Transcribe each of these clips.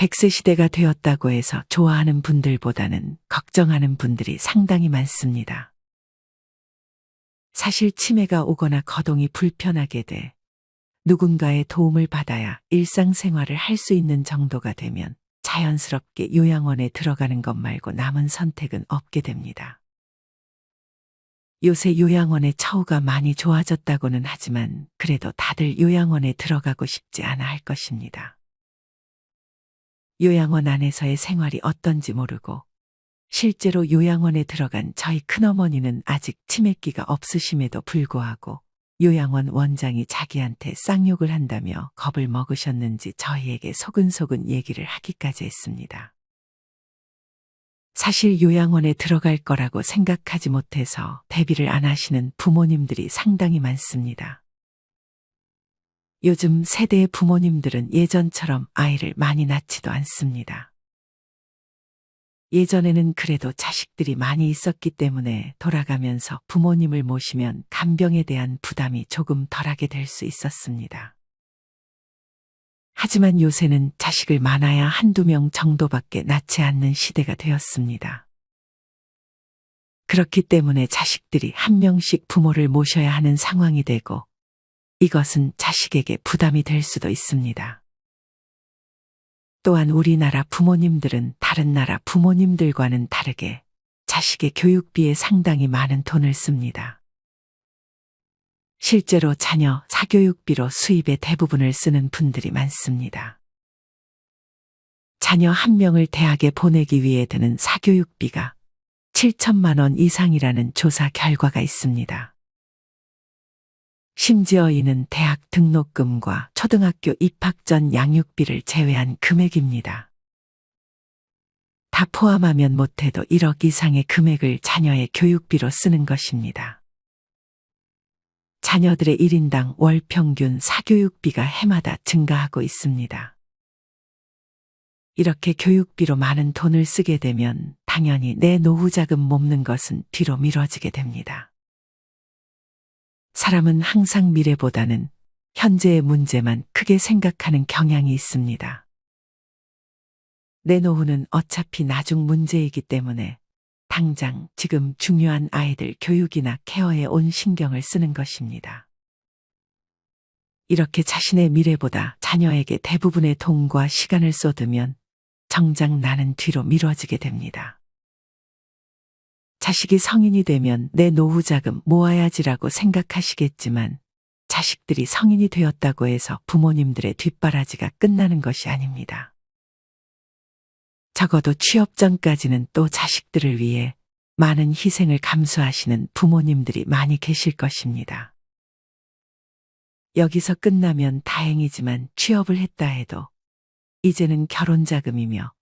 100세 시대가 되었다고 해서 좋아하는 분들보다는 걱정하는 분들이 상당히 많습니다. 사실 치매가 오거나 거동이 불편하게 돼 누군가의 도움을 받아야 일상생활을 할 수 있는 정도가 되면 자연스럽게 요양원에 들어가는 것 말고 남은 선택은 없게 됩니다. 요새 요양원의 처우가 많이 좋아졌다고는 하지만 그래도 다들 요양원에 들어가고 싶지 않아 할 것입니다. 요양원 안에서의 생활이 어떤지 모르고 실제로 요양원에 들어간 저희 큰어머니는 아직 치매기가 없으심에도 불구하고 요양원 원장이 자기한테 쌍욕을 한다며 겁을 먹으셨는지 저희에게 소근소근 얘기를 하기까지 했습니다. 사실 요양원에 들어갈 거라고 생각하지 못해서 대비를 안 하시는 부모님들이 상당히 많습니다. 요즘 세대의 부모님들은 예전처럼 아이를 많이 낳지도 않습니다. 예전에는 그래도 자식들이 많이 있었기 때문에 돌아가면서 부모님을 모시면 간병에 대한 부담이 조금 덜하게 될 수 있었습니다. 하지만 요새는 자식을 많아야 한두 명 정도밖에 낳지 않는 시대가 되었습니다. 그렇기 때문에 자식들이 한 명씩 부모를 모셔야 하는 상황이 되고 이것은 자식에게 부담이 될 수도 있습니다. 또한 우리나라 부모님들은 다른 나라 부모님들과는 다르게 자식의 교육비에 상당히 많은 돈을 씁니다. 실제로 자녀 사교육비로 수입의 대부분을 쓰는 분들이 많습니다. 자녀 한 명을 대학에 보내기 위해 드는 사교육비가 7천만 원 이상이라는 조사 결과가 있습니다. 심지어 이는 대학 등록금과 초등학교 입학 전 양육비를 제외한 금액입니다. 다 포함하면 못해도 1억 이상의 금액을 자녀의 교육비로 쓰는 것입니다. 자녀들의 1인당 월 평균 사교육비가 해마다 증가하고 있습니다. 이렇게 교육비로 많은 돈을 쓰게 되면 당연히 내 노후자금 모는 것은 뒤로 미뤄지게 됩니다. 사람은 항상 미래보다는 현재의 문제만 크게 생각하는 경향이 있습니다. 내 노후는 어차피 나중 문제이기 때문에 당장 지금 중요한 아이들 교육이나 케어에 온 신경을 쓰는 것입니다. 이렇게 자신의 미래보다 자녀에게 대부분의 돈과 시간을 쏟으면 정작 나는 뒤로 미뤄지게 됩니다. 자식이 성인이 되면 내 노후 자금 모아야지라고 생각하시겠지만 자식들이 성인이 되었다고 해서 부모님들의 뒷바라지가 끝나는 것이 아닙니다. 적어도 취업 전까지는 또 자식들을 위해 많은 희생을 감수하시는 부모님들이 많이 계실 것입니다. 여기서 끝나면 다행이지만 취업을 했다 해도 이제는 결혼 자금이며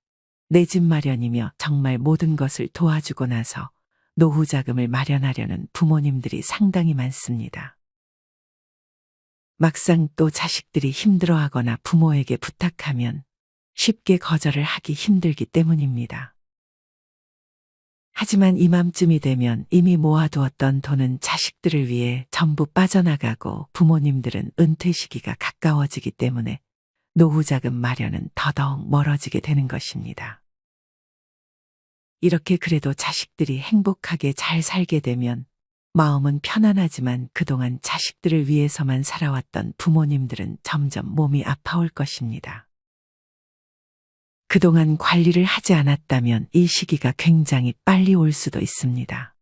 내 집 마련이며 정말 모든 것을 도와주고 나서 노후 자금을 마련하려는 부모님들이 상당히 많습니다. 막상 또 자식들이 힘들어하거나 부모에게 부탁하면 쉽게 거절을 하기 힘들기 때문입니다. 하지만 이맘쯤이 되면 이미 모아두었던 돈은 자식들을 위해 전부 빠져나가고 부모님들은 은퇴 시기가 가까워지기 때문에 노후 자금 마련은 더더욱 멀어지게 되는 것입니다. 이렇게 그래도 자식들이 행복하게 잘 살게 되면 마음은 편안하지만 그동안 자식들을 위해서만 살아왔던 부모님들은 점점 몸이 아파올 것입니다. 그동안 관리를 하지 않았다면 이 시기가 굉장히 빨리 올 수도 있습니다.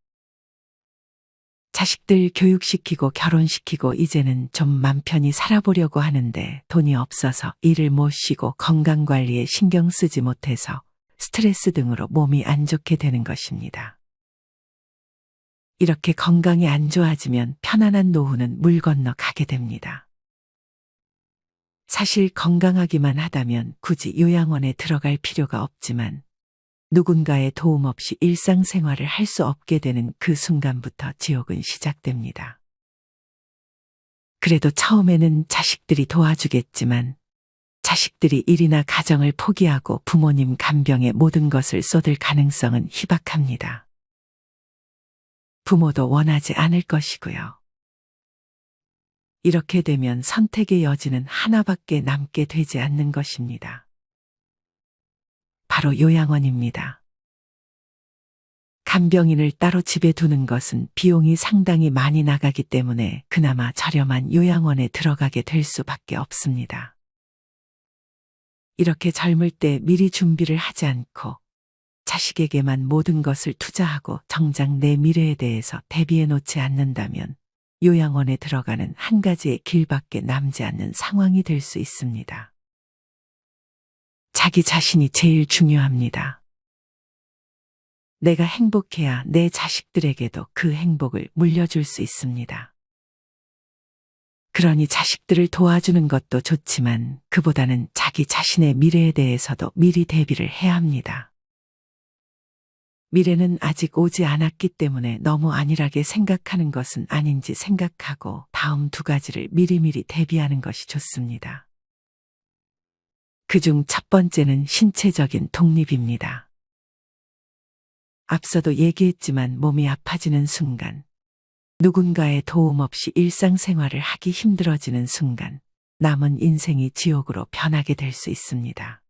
자식들 교육시키고 결혼시키고 이제는 좀 맘 편히 살아보려고 하는데 돈이 없어서 일을 못 쉬고 건강관리에 신경 쓰지 못해서 스트레스 등으로 몸이 안 좋게 되는 것입니다. 이렇게 건강이 안 좋아지면 편안한 노후는 물 건너 가게 됩니다. 사실 건강하기만 하다면 굳이 요양원에 들어갈 필요가 없지만 누군가의 도움 없이 일상생활을 할 수 없게 되는 그 순간부터 지옥은 시작됩니다. 그래도 처음에는 자식들이 도와주겠지만 자식들이 일이나 가정을 포기하고 부모님 간병에 모든 것을 쏟을 가능성은 희박합니다. 부모도 원하지 않을 것이고요. 이렇게 되면 선택의 여지는 하나밖에 남게 되지 않는 것입니다. 바로 요양원입니다. 간병인을 따로 집에 두는 것은 비용이 상당히 많이 나가기 때문에 그나마 저렴한 요양원에 들어가게 될 수밖에 없습니다. 이렇게 젊을 때 미리 준비를 하지 않고 자식에게만 모든 것을 투자하고 정작 내 미래에 대해서 대비해 놓지 않는다면 요양원에 들어가는 한 가지의 길밖에 남지 않는 상황이 될 수 있습니다. 자기 자신이 제일 중요합니다. 내가 행복해야 내 자식들에게도 그 행복을 물려줄 수 있습니다. 그러니 자식들을 도와주는 것도 좋지만 그보다는 자기 자신의 미래에 대해서도 미리 대비를 해야 합니다. 미래는 아직 오지 않았기 때문에 너무 안일하게 생각하는 것은 아닌지 생각하고 다음 두 가지를 미리미리 대비하는 것이 좋습니다. 그중 첫 번째는 신체적인 독립입니다. 앞서도 얘기했지만 몸이 아파지는 순간, 누군가의 도움 없이 일상생활을 하기 힘들어지는 순간, 남은 인생이 지옥으로 변하게 될 수 있습니다.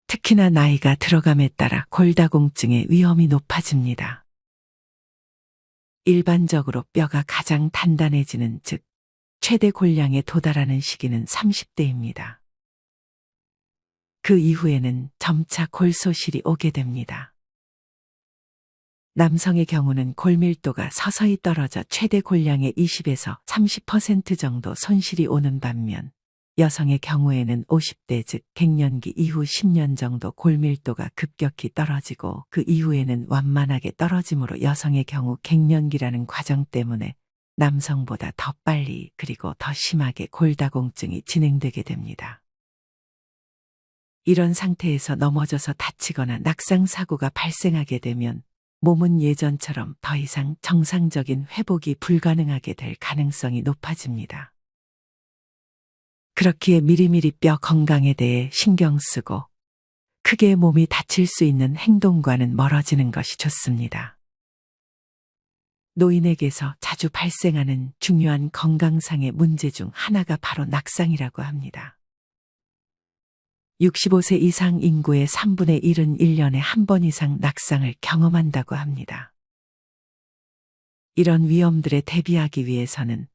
특히나 나이가 들어감에 따라 골다공증의 위험이 높아집니다. 일반적으로 뼈가 가장 단단해지는, 즉 최대 골량에 도달하는 시기는 30대입니다. 그 이후에는 점차 골소실이 오게 됩니다. 남성의 경우는 골밀도가 서서히 떨어져 최대 골량의 20에서 30% 정도 손실이 오는 반면 여성의 경우에는 50대 즉 갱년기 이후 10년 정도 골밀도가 급격히 떨어지고 그 이후에는 완만하게 떨어지므로 여성의 경우 갱년기라는 과정 때문에 남성보다 더 빨리 그리고 더 심하게 골다공증이 진행되게 됩니다. 이런 상태에서 넘어져서 다치거나 낙상사고가 발생하게 되면 몸은 예전처럼 더 이상 정상적인 회복이 불가능하게 될 가능성이 높아집니다. 그렇기에 미리미리 뼈 건강에 대해 신경 쓰고 크게 몸이 다칠 수 있는 행동과는 멀어지는 것이 좋습니다. 노인에게서 자주 발생하는 중요한 건강상의 문제 중 하나가 바로 낙상이라고 합니다. 65세 이상 인구의 3분의 1은 1년에 한 번 이상 낙상을 경험한다고 합니다. 이런 위험들에 대비하기 위해서는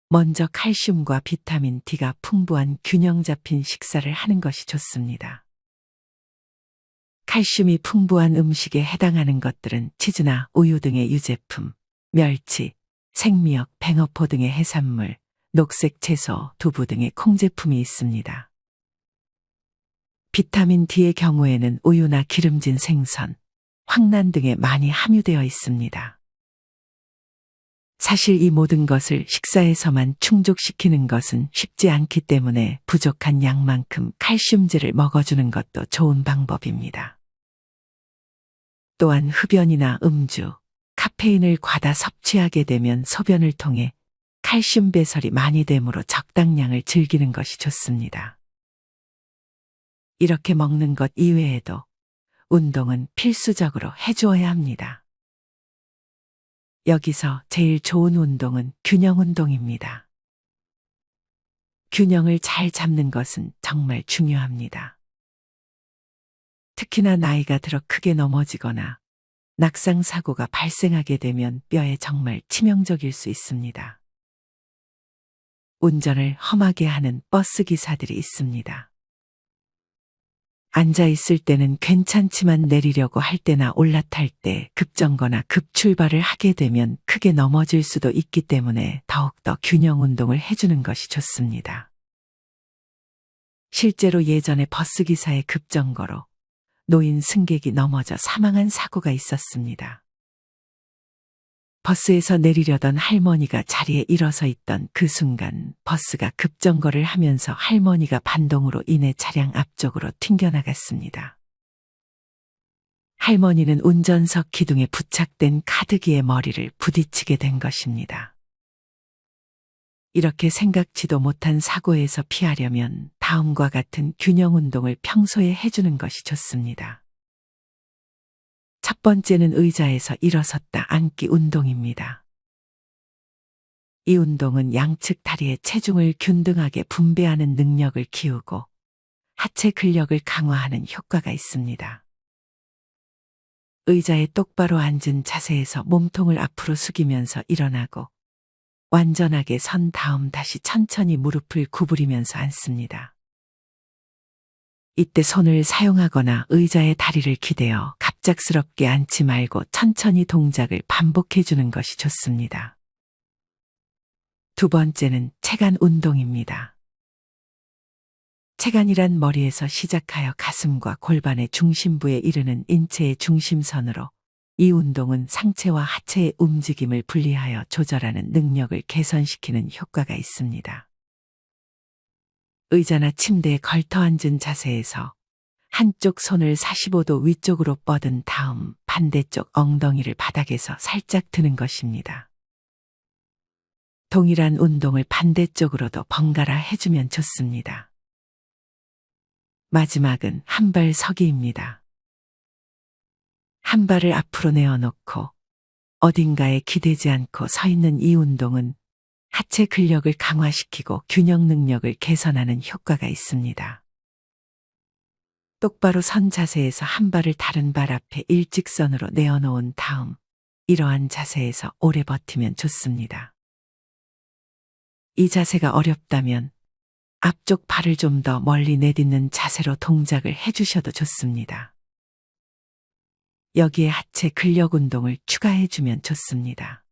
먼저 칼슘과 비타민 D가 풍부한 균형 잡힌 식사를 하는 것이 좋습니다. 칼슘이 풍부한 음식에 해당하는 것들은 치즈나 우유 등의 유제품, 멸치, 생미역, 뱅어포 등의 해산물, 녹색 채소, 두부 등의 콩제품이 있습니다. 비타민 D의 경우에는 우유나 기름진 생선, 황란 등에 많이 함유되어 있습니다. 사실 이 모든 것을 식사에서만 충족시키는 것은 쉽지 않기 때문에 부족한 양만큼 칼슘제를 먹어주는 것도 좋은 방법입니다. 또한 흡연이나 음주, 카페인을 과다 섭취하게 되면 소변을 통해 칼슘 배설이 많이 되므로 적당량을 즐기는 것이 좋습니다. 이렇게 먹는 것 이외에도 운동은 필수적으로 해주어야 합니다. 여기서 제일 좋은 운동은 균형 운동입니다. 균형을 잘 잡는 것은 정말 중요합니다. 특히나 나이가 들어 크게 넘어지거나 낙상사고가 발생하게 되면 뼈에 정말 치명적일 수 있습니다. 운전을 험하게 하는 버스 기사들이 있습니다. 앉아있을 때는 괜찮지만 내리려고 할 때나 올라탈 때 급정거나 급출발을 하게 되면 크게 넘어질 수도 있기 때문에 더욱더 균형 운동을 해주는 것이 좋습니다. 실제로 예전에 버스기사의 급정거로 노인 승객이 넘어져 사망한 사고가 있었습니다. 버스에서 내리려던 할머니가 자리에 일어서 있던 그 순간 버스가 급정거를 하면서 할머니가 반동으로 인해 차량 앞쪽으로 튕겨나갔습니다. 할머니는 운전석 기둥에 부착된 카드기의 머리를 부딪히게 된 것입니다. 이렇게 생각지도 못한 사고에서 피하려면 다음과 같은 균형 운동을 평소에 해주는 것이 좋습니다. 첫 번째는 의자에서 일어섰다 앉기 운동입니다. 이 운동은 양측 다리의 체중을 균등하게 분배하는 능력을 키우고 하체 근력을 강화하는 효과가 있습니다. 의자에 똑바로 앉은 자세에서 몸통을 앞으로 숙이면서 일어나고 완전하게 선 다음 다시 천천히 무릎을 구부리면서 앉습니다. 이때 손을 사용하거나 의자에 다리를 기대어 갑작스럽게 앉지 말고 천천히 동작을 반복해 주는 것이 좋습니다. 두 번째는 체간 운동입니다. 체간이란 머리에서 시작하여 가슴과 골반의 중심부에 이르는 인체의 중심선으로 이 운동은 상체와 하체의 움직임을 분리하여 조절하는 능력을 개선시키는 효과가 있습니다. 의자나 침대에 걸터 앉은 자세에서 한쪽 손을 45도 위쪽으로 뻗은 다음 반대쪽 엉덩이를 바닥에서 살짝 드는 것입니다. 동일한 운동을 반대쪽으로도 번갈아 해주면 좋습니다. 마지막은 한 발 서기입니다. 한 발을 앞으로 내어놓고 어딘가에 기대지 않고 서 있는 이 운동은 하체 근력을 강화시키고 균형 능력을 개선하는 효과가 있습니다. 똑바로 선 자세에서 한 발을 다른 발 앞에 일직선으로 내어놓은 다음 이러한 자세에서 오래 버티면 좋습니다. 이 자세가 어렵다면 앞쪽 발을 좀 더 멀리 내딛는 자세로 동작을 해주셔도 좋습니다. 여기에 하체 근력 운동을 추가해주면 좋습니다.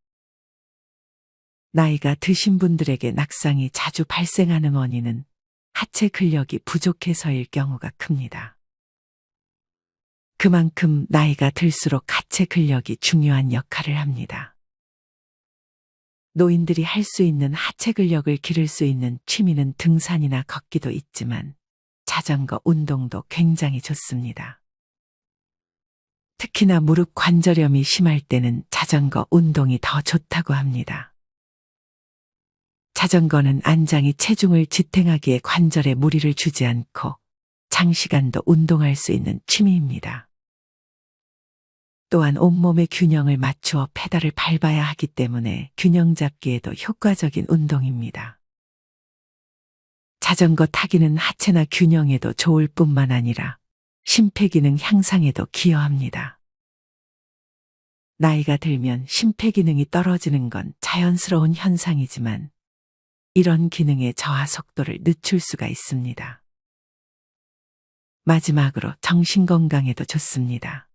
나이가 드신 분들에게 낙상이 자주 발생하는 원인은 하체 근력이 부족해서일 경우가 큽니다. 그만큼 나이가 들수록 하체 근력이 중요한 역할을 합니다. 노인들이 할 수 있는 하체 근력을 기를 수 있는 취미는 등산이나 걷기도 있지만 자전거 운동도 굉장히 좋습니다. 특히나 무릎 관절염이 심할 때는 자전거 운동이 더 좋다고 합니다. 자전거는 안장이 체중을 지탱하기에 관절에 무리를 주지 않고 장시간도 운동할 수 있는 취미입니다. 또한 온몸의 균형을 맞추어 페달을 밟아야 하기 때문에 균형 잡기에도 효과적인 운동입니다. 자전거 타기는 하체나 균형에도 좋을 뿐만 아니라 심폐기능 향상에도 기여합니다. 나이가 들면 심폐기능이 떨어지는 건 자연스러운 현상이지만 이런 기능의 저하 속도를 늦출 수가 있습니다. 마지막으로 정신건강에도 좋습니다.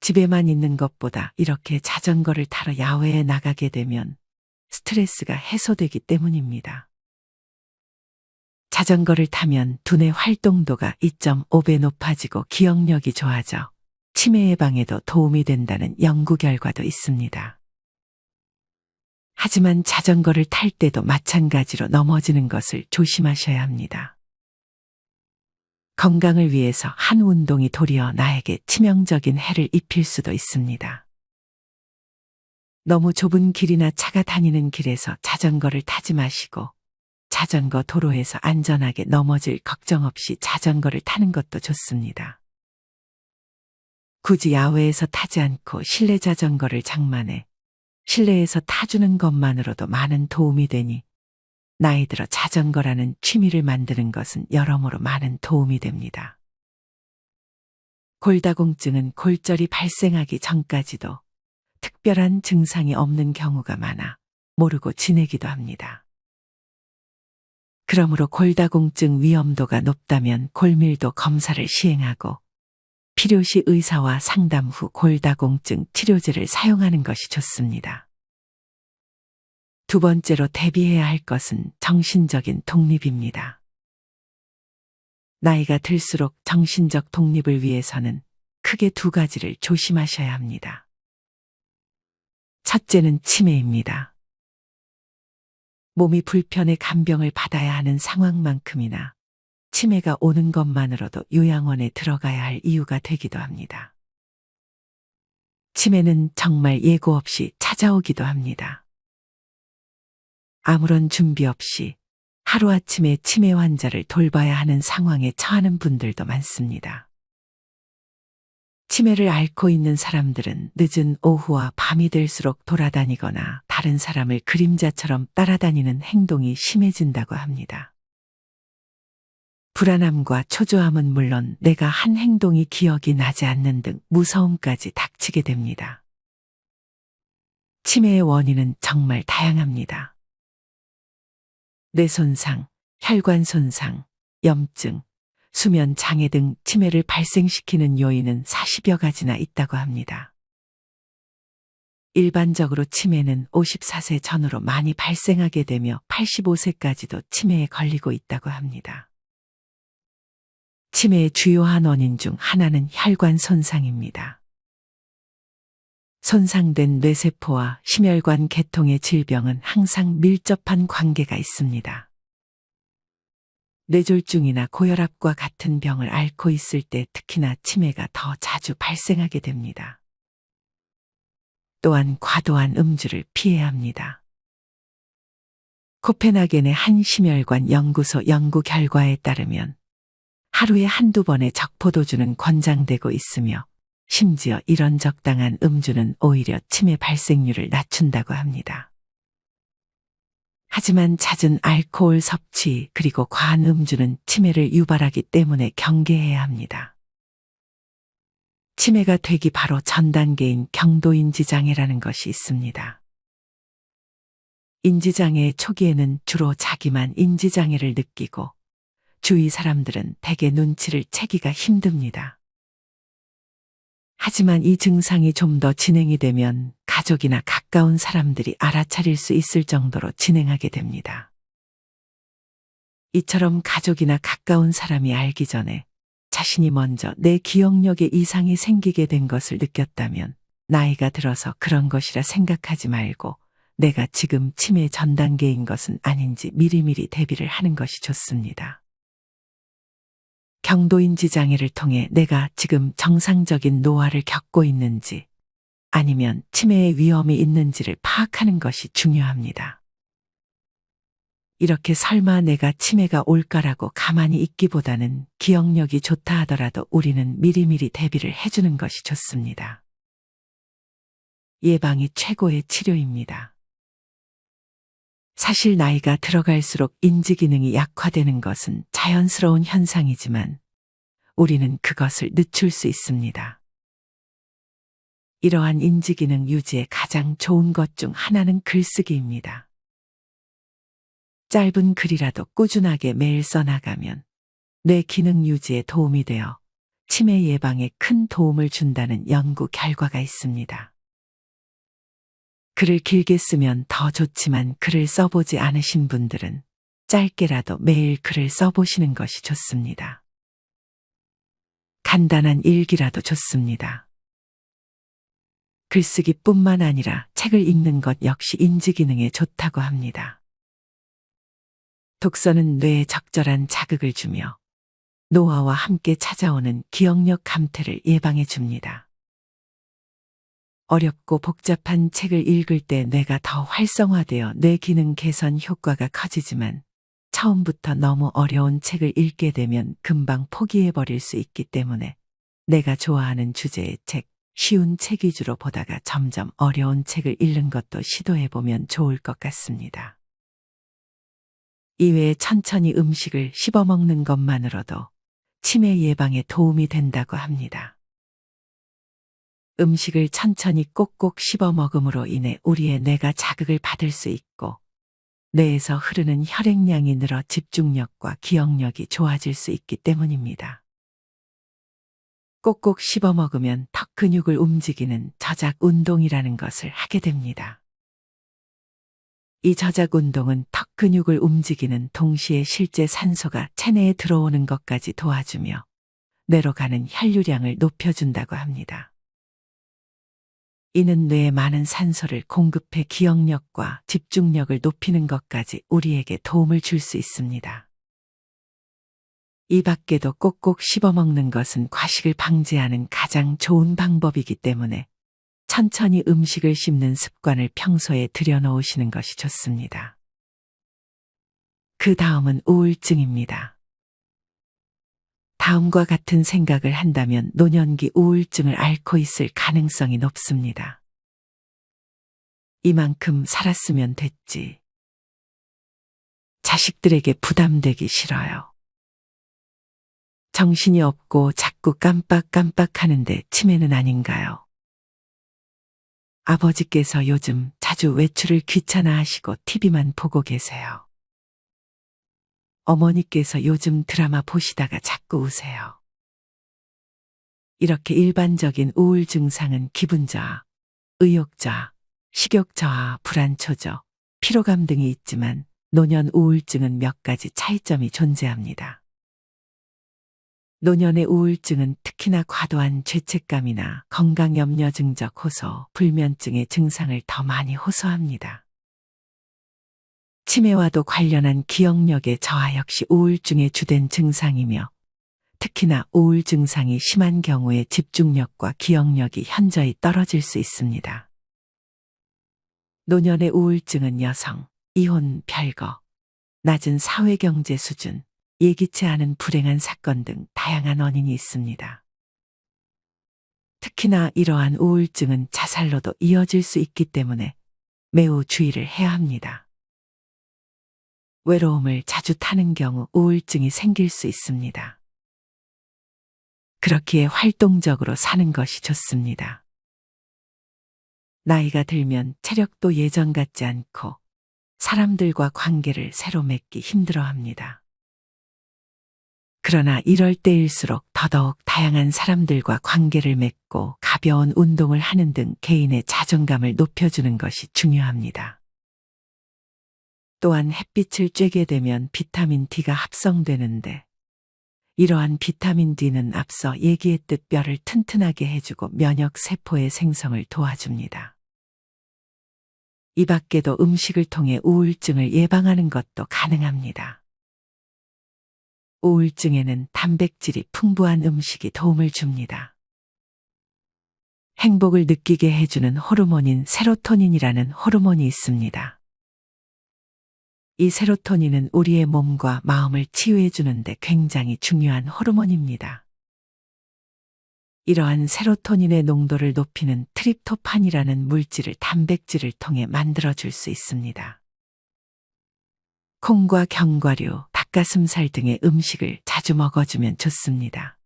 집에만 있는 것보다 이렇게 자전거를 타러 야외에 나가게 되면 스트레스가 해소되기 때문입니다. 자전거를 타면 두뇌 활동도가 2.5배 높아지고 기억력이 좋아져 치매 예방에도 도움이 된다는 연구 결과도 있습니다. 하지만 자전거를 탈 때도 마찬가지로 넘어지는 것을 조심하셔야 합니다. 건강을 위해서 한 운동이 도리어 나에게 치명적인 해를 입힐 수도 있습니다. 너무 좁은 길이나 차가 다니는 길에서 자전거를 타지 마시고 자전거 도로에서 안전하게 넘어질 걱정 없이 자전거를 타는 것도 좋습니다. 굳이 야외에서 타지 않고 실내 자전거를 장만해 실내에서 타주는 것만으로도 많은 도움이 되니 나이 들어 자전거라는 취미를 만드는 것은 여러모로 많은 도움이 됩니다. 골다공증은 골절이 발생하기 전까지도 특별한 증상이 없는 경우가 많아 모르고 지내기도 합니다. 그러므로 골다공증 위험도가 높다면 골밀도 검사를 시행하고 필요시 의사와 상담 후 골다공증 치료제를 사용하는 것이 좋습니다. 두 번째로 대비해야 할 것은 정신적인 독립입니다. 나이가 들수록 정신적 독립을 위해서는 크게 두 가지를 조심하셔야 합니다. 첫째는 치매입니다. 몸이 불편해 간병을 받아야 하는 상황만큼이나 치매가 오는 것만으로도 요양원에 들어가야 할 이유가 되기도 합니다. 치매는 정말 예고 없이 찾아오기도 합니다. 아무런 준비 없이 하루아침에 치매 환자를 돌봐야 하는 상황에 처하는 분들도 많습니다. 치매를 앓고 있는 사람들은 늦은 오후와 밤이 될수록 돌아다니거나 다른 사람을 그림자처럼 따라다니는 행동이 심해진다고 합니다. 불안함과 초조함은 물론 내가 한 행동이 기억이 나지 않는 등 무서움까지 닥치게 됩니다. 치매의 원인은 정말 다양합니다. 뇌 손상, 혈관 손상, 염증, 수면 장애 등 치매를 발생시키는 요인은 40여 가지나 있다고 합니다. 일반적으로 치매는 54세 전후로 많이 발생하게 되며 85세까지도 치매에 걸리고 있다고 합니다. 치매의 주요한 원인 중 하나는 혈관 손상입니다. 손상된 뇌세포와 심혈관 계통의 질병은 항상 밀접한 관계가 있습니다. 뇌졸중이나 고혈압과 같은 병을 앓고 있을 때 특히나 치매가 더 자주 발생하게 됩니다. 또한 과도한 음주를 피해야 합니다. 코펜하겐의 한 심혈관 연구소 연구 결과에 따르면 하루에 한두 번의 적포도주는 권장되고 있으며 심지어 이런 적당한 음주는 오히려 치매 발생률을 낮춘다고 합니다. 하지만 잦은 알코올 섭취 그리고 과한 음주는 치매를 유발하기 때문에 경계해야 합니다. 치매가 되기 바로 전 단계인 경도인지장애라는 것이 있습니다. 인지장애의 초기에는 주로 자기만 인지장애를 느끼고 주위 사람들은 대개 눈치를 채기가 힘듭니다. 하지만 이 증상이 좀 더 진행이 되면 가족이나 가까운 사람들이 알아차릴 수 있을 정도로 진행하게 됩니다. 이처럼 가족이나 가까운 사람이 알기 전에 자신이 먼저 내 기억력에 이상이 생기게 된 것을 느꼈다면 나이가 들어서 그런 것이라 생각하지 말고 내가 지금 치매 전 단계인 것은 아닌지 미리미리 대비를 하는 것이 좋습니다. 경도인지 장애를 통해 내가 지금 정상적인 노화를 겪고 있는지 아니면 치매의 위험이 있는지를 파악하는 것이 중요합니다. 이렇게 설마 내가 치매가 올까라고 가만히 있기보다는 기억력이 좋다 하더라도 우리는 미리미리 대비를 해주는 것이 좋습니다. 예방이 최고의 치료입니다. 사실 나이가 들어갈수록 인지기능이 약화되는 것은 자연스러운 현상이지만 우리는 그것을 늦출 수 있습니다. 이러한 인지기능 유지에 가장 좋은 것 중 하나는 글쓰기입니다. 짧은 글이라도 꾸준하게 매일 써나가면 뇌 기능 유지에 도움이 되어 치매 예방에 큰 도움을 준다는 연구 결과가 있습니다. 글을 길게 쓰면 더 좋지만 글을 써보지 않으신 분들은 짧게라도 매일 글을 써보시는 것이 좋습니다. 간단한 일기라도 좋습니다. 글쓰기뿐만 아니라 책을 읽는 것 역시 인지기능에 좋다고 합니다. 독서는 뇌에 적절한 자극을 주며 노화와 함께 찾아오는 기억력 감퇴를 예방해 줍니다. 어렵고 복잡한 책을 읽을 때 뇌가 더 활성화되어 뇌 기능 개선 효과가 커지지만 처음부터 너무 어려운 책을 읽게 되면 금방 포기해버릴 수 있기 때문에 내가 좋아하는 주제의 책, 쉬운 책 위주로 보다가 점점 어려운 책을 읽는 것도 시도해보면 좋을 것 같습니다. 이외에 천천히 음식을 씹어 먹는 것만으로도 치매 예방에 도움이 된다고 합니다. 음식을 천천히 꼭꼭 씹어 먹음으로 인해 우리의 뇌가 자극을 받을 수 있고 뇌에서 흐르는 혈액량이 늘어 집중력과 기억력이 좋아질 수 있기 때문입니다. 꼭꼭 씹어 먹으면 턱 근육을 움직이는 저작 운동이라는 것을 하게 됩니다. 이 저작 운동은 턱 근육을 움직이는 동시에 실제 산소가 체내에 들어오는 것까지 도와주며 뇌로 가는 혈류량을 높여준다고 합니다. 이는 뇌에 많은 산소를 공급해 기억력과 집중력을 높이는 것까지 우리에게 도움을 줄 수 있습니다. 이 밖에도 꼭꼭 씹어먹는 것은 과식을 방지하는 가장 좋은 방법이기 때문에 천천히 음식을 씹는 습관을 평소에 들여놓으시는 것이 좋습니다. 그 다음은 우울증입니다. 다음과 같은 생각을 한다면 노년기 우울증을 앓고 있을 가능성이 높습니다. 이만큼 살았으면 됐지. 자식들에게 부담되기 싫어요. 정신이 없고 자꾸 깜빡깜빡하는데 치매는 아닌가요? 아버지께서 요즘 자주 외출을 귀찮아 하시고 TV만 보고 계세요. 어머니께서 요즘 드라마 보시다가 자꾸 우세요. 이렇게 일반적인 우울 증상은 기분 저하, 의욕 저하, 식욕 저하, 불안 초조, 피로감 등이 있지만 노년 우울증은 몇 가지 차이점이 존재합니다. 노년의 우울증은 특히나 과도한 죄책감이나 건강 염려 증적 호소, 불면증의 증상을 더 많이 호소합니다. 치매와도 관련한 기억력의 저하 역시 우울증의 주된 증상이며 특히나 우울 증상이 심한 경우에 집중력과 기억력이 현저히 떨어질 수 있습니다. 노년의 우울증은 여성, 이혼, 별거, 낮은 사회경제 수준, 예기치 않은 불행한 사건 등 다양한 원인이 있습니다. 특히나 이러한 우울증은 자살로도 이어질 수 있기 때문에 매우 주의를 해야 합니다. 외로움을 자주 타는 경우 우울증이 생길 수 있습니다. 그렇기에 활동적으로 사는 것이 좋습니다. 나이가 들면 체력도 예전 같지 않고 사람들과 관계를 새로 맺기 힘들어합니다. 그러나 이럴 때일수록 더더욱 다양한 사람들과 관계를 맺고 가벼운 운동을 하는 등 개인의 자존감을 높여주는 것이 중요합니다. 또한 햇빛을 쬐게 되면 비타민 D가 합성되는데 이러한 비타민 D는 앞서 얘기했듯 뼈를 튼튼하게 해주고 면역 세포의 생성을 도와줍니다. 이 밖에도 음식을 통해 우울증을 예방하는 것도 가능합니다. 우울증에는 단백질이 풍부한 음식이 도움을 줍니다. 행복을 느끼게 해주는 호르몬인 세로토닌이라는 호르몬이 있습니다. 이 세로토닌은 우리의 몸과 마음을 치유해 주는데 굉장히 중요한 호르몬입니다. 이러한 세로토닌의 농도를 높이는 트립토판이라는 물질을 단백질을 통해 만들어줄 수 있습니다. 콩과 견과류, 닭가슴살 등의 음식을 자주 먹어주면 좋습니다.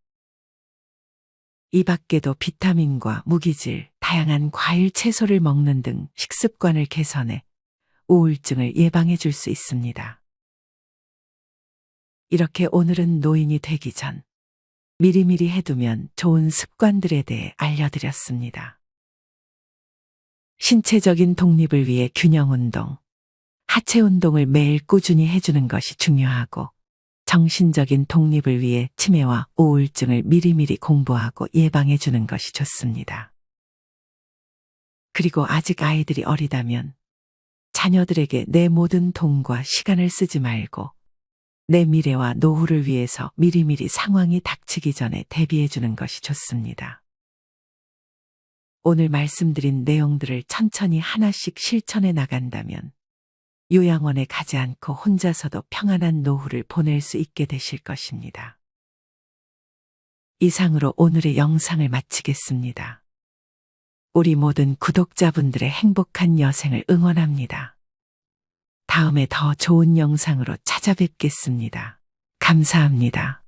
이 밖에도 비타민과 무기질, 다양한 과일, 채소를 먹는 등 식습관을 개선해 우울증을 예방해 줄 수 있습니다. 이렇게 오늘은 노인이 되기 전 미리미리 해두면 좋은 습관들에 대해 알려드렸습니다. 신체적인 독립을 위해 균형 운동, 하체 운동을 매일 꾸준히 해주는 것이 중요하고 정신적인 독립을 위해 치매와 우울증을 미리미리 공부하고 예방해 주는 것이 좋습니다. 그리고 아직 아이들이 어리다면 자녀들에게 내 모든 돈과 시간을 쓰지 말고 내 미래와 노후를 위해서 미리미리 상황이 닥치기 전에 대비해 주는 것이 좋습니다. 오늘 말씀드린 내용들을 천천히 하나씩 실천해 나간다면 요양원에 가지 않고 혼자서도 평안한 노후를 보낼 수 있게 되실 것입니다. 이상으로 오늘의 영상을 마치겠습니다. 우리 모든 구독자분들의 행복한 여생을 응원합니다. 다음에 더 좋은 영상으로 찾아뵙겠습니다. 감사합니다.